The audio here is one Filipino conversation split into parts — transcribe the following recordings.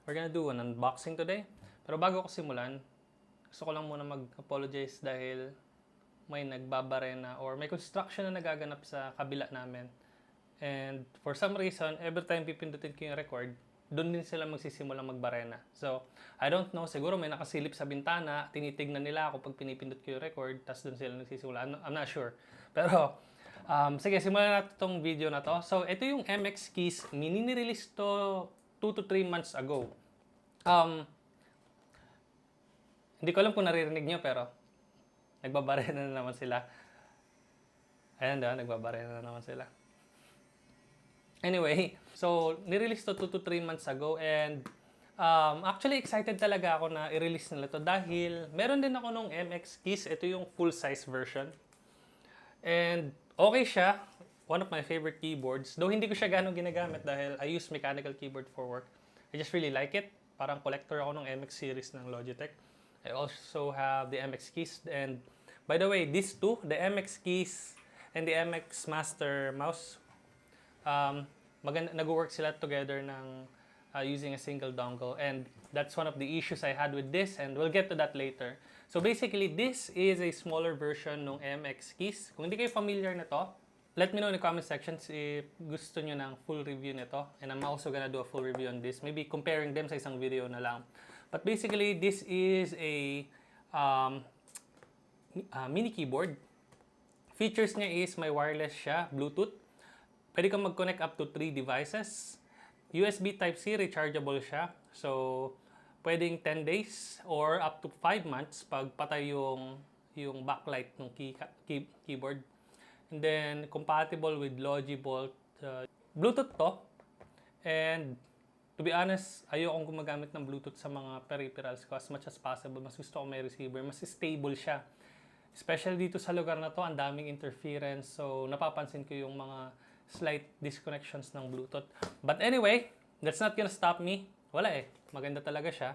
We're gonna do an unboxing today. Pero bago ko simulan, gusto ko lang muna mag-apologize dahil may nagbabarena or may construction na nagaganap sa kabila namin. And for some reason, every time pipindutin ko yung record, doon din sila magsisimulang magbarena. So, I don't know, siguro may nakasilip sa bintana, tinitignan nila ako pag pinipindot ko yung record, tapos doon sila nagsisimula. I'm not sure. Pero, sige, simulan natin itong video na to. So, ito yung MX Keys. Mini-release to 2 to 3 months ago. Hindi ko alam kung naririnig nyo, pero nagbabarena na naman sila. Ayan daw, nagbabarena na naman sila. Anyway, so, nirelease to 2 to 3 months ago and actually excited talaga ako na i-release nila to dahil meron din ako nung MX Keys. Ito yung full-size version. And okay siya. One of my favorite keyboards. Though hindi ko siya ganong ginagamit dahil I use mechanical keyboard for work. I just really like it. Parang collector ako ng MX series ng Logitech. I also have the MX Keys. And by the way, these two, the MX Keys and the MX Master mouse, nag-work sila together ng using a single dongle. And that's one of the issues I had with this, and we'll get to that later. So basically, this is a smaller version ng MX Keys. Kung hindi kayo familiar na to, let me know in the comment sections if gusto nyo ng full review nito. And I'm also gonna do a full review on this. Maybe comparing them sa isang video na lang. But basically, this is a mini keyboard. Features niya is may wireless siya, Bluetooth. Pwede kang mag-connect up to 3 devices. USB Type-C, rechargeable siya. So, pwedeng 10 days or up to 5 months pag patay yung backlight ng keyboard. And then, compatible with Logibolt. Bluetooth to. And, to be honest, ayokong gumagamit ng Bluetooth sa mga peripherals ko as much as possible. Mas gusto ko may receiver. Mas stable siya. Especially dito sa lugar na to, ang daming interference. So, napapansin ko yung mga slight disconnections ng Bluetooth. But anyway, that's not gonna stop me. Wala eh. Maganda talaga siya.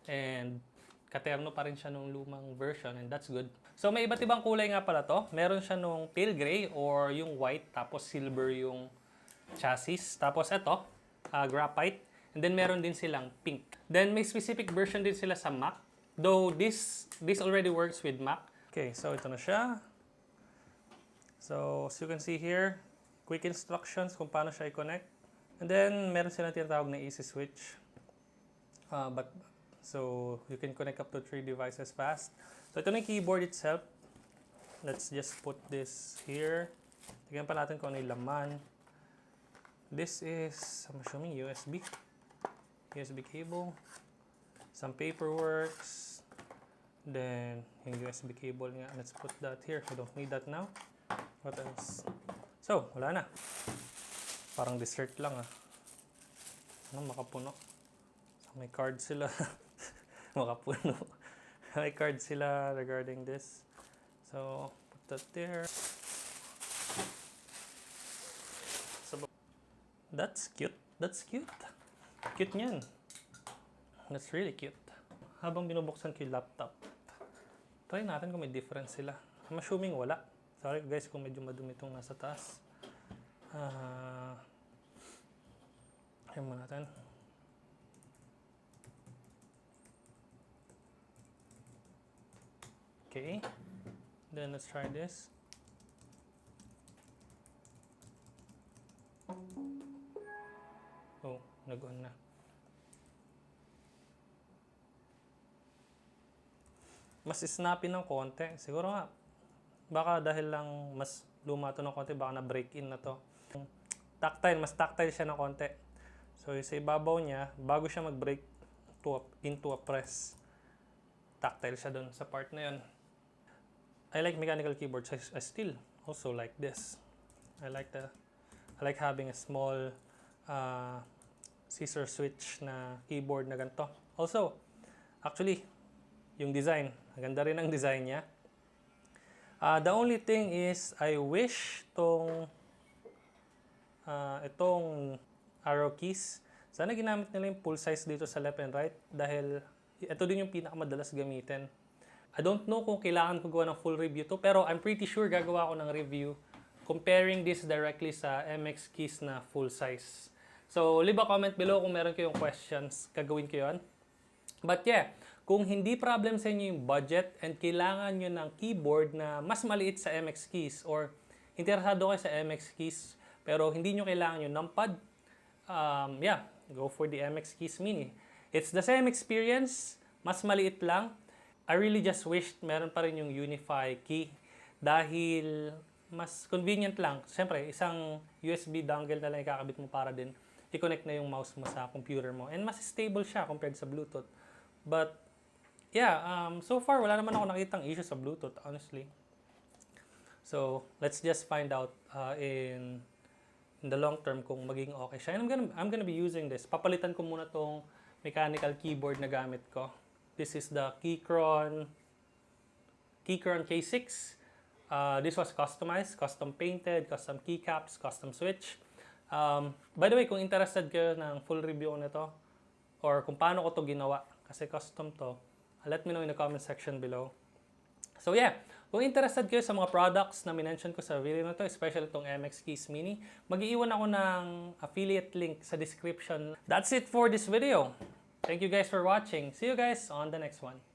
And, katerno pa rin siya nung lumang version. And that's good. So, may iba't ibang kulay nga pala to. Meron siya nung pale gray or yung white. Tapos silver yung chassis. Tapos ito, graphite. And then meron din silang pink. Then may specific version din sila sa Mac. Though this already works with Mac. Okay, so ito na siya. So, as you can see here, quick instructions kung paano siya i-connect. And then meron silang tinatawag na easy switch. So you can connect up to 3 devices fast. So ito na yung keyboard itself. Let's just put this here. Tignan pa natin kung ano yung laman. This is, I'm assuming, USB cable. Some paperwork. Then, yung USB cable nga. Let's put that here. We don't need that now. What else? So, wala na. Parang dessert lang ah. Ano, makapuno. So, may card sila. Makapuno. May card sila regarding this. So, put that there. So, that's cute. That's cute. Cute niyan. That's really cute. Habang binubuksan ko yung laptop, try natin kung may difference sila. I'm assuming wala. Sorry guys kung medyo madumi itong nasa taas. Ayan mo natin. Okay. Then let's try this. Oh, nag-on na. Mas snappy ng konti. Siguro nga, baka dahil lang mas luma to ng konti, baka na-break-in na to. Tactile, mas tactile siya ng konti. So, sa ibabaw niya, bago siya mag-break into a press, tactile siya dun sa part na yun. I like mechanical keyboards. I still also like this. I like having a small scissor switch na keyboard na ganito. Also, actually, yung design. Maganda rin ang design niya. The only thing is, I wish itong arrow keys, sana ginamit nila yung full size dito sa left and right dahil ito din yung pinakamadalas gamitin. I don't know kung kailangan ko gawa ng full review to, pero I'm pretty sure gagawa ko ng review comparing this directly sa MX Keys na full size. So, leave a comment below kung meron kayong questions. Gagawin ko yun. But yeah, kung hindi problem sa inyo yung budget and kailangan nyo ng keyboard na mas maliit sa MX keys or interesado kayo sa MX keys pero hindi nyo kailangan yung numpad, yeah, go for the MX keys mini. It's the same experience, mas maliit lang. I really just wished meron pa rin yung Unify key dahil mas convenient lang. Siyempre, isang USB dongle na lang ikakabit mo para din i-connect na yung mouse mo sa computer mo. And mas stable siya compared sa Bluetooth. But, yeah, so far, wala naman ako nakitang issue sa Bluetooth, honestly. So, let's just find out in the long term kung magiging okay siya. And I'm gonna be using this. Papalitan ko muna tong mechanical keyboard na gamit ko. This is the Keychron K6. This was customized, custom painted, custom keycaps, custom switch. By the way, kung interested kayo ng full review nito or kung paano ko to ginawa, kasi custom to, let me know in the comment section below. So yeah, kung interested kayo sa mga products na minention ko sa video na to, especially itong MX Keys Mini, mag-iwan ako ng affiliate link sa description. That's it for this video. Thank you guys for watching. See you guys on the next one.